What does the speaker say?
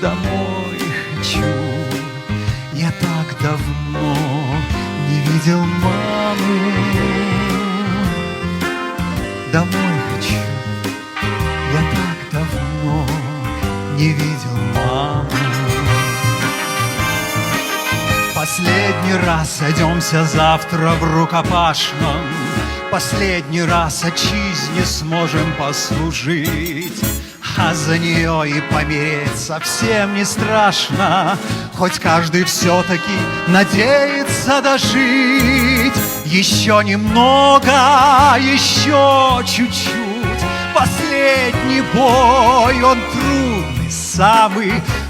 домой хочу. Я так давно не видел маму. Домой хочу. Я так давно не видел маму. Последний раз сойдемся завтра в рукопашном. Последний раз отчизне сможем послужить, а за нее и помереть совсем не страшно. Хоть каждый все-таки надеется дожить. Еще немного, еще чуть-чуть. Последний бой, он трудный самый.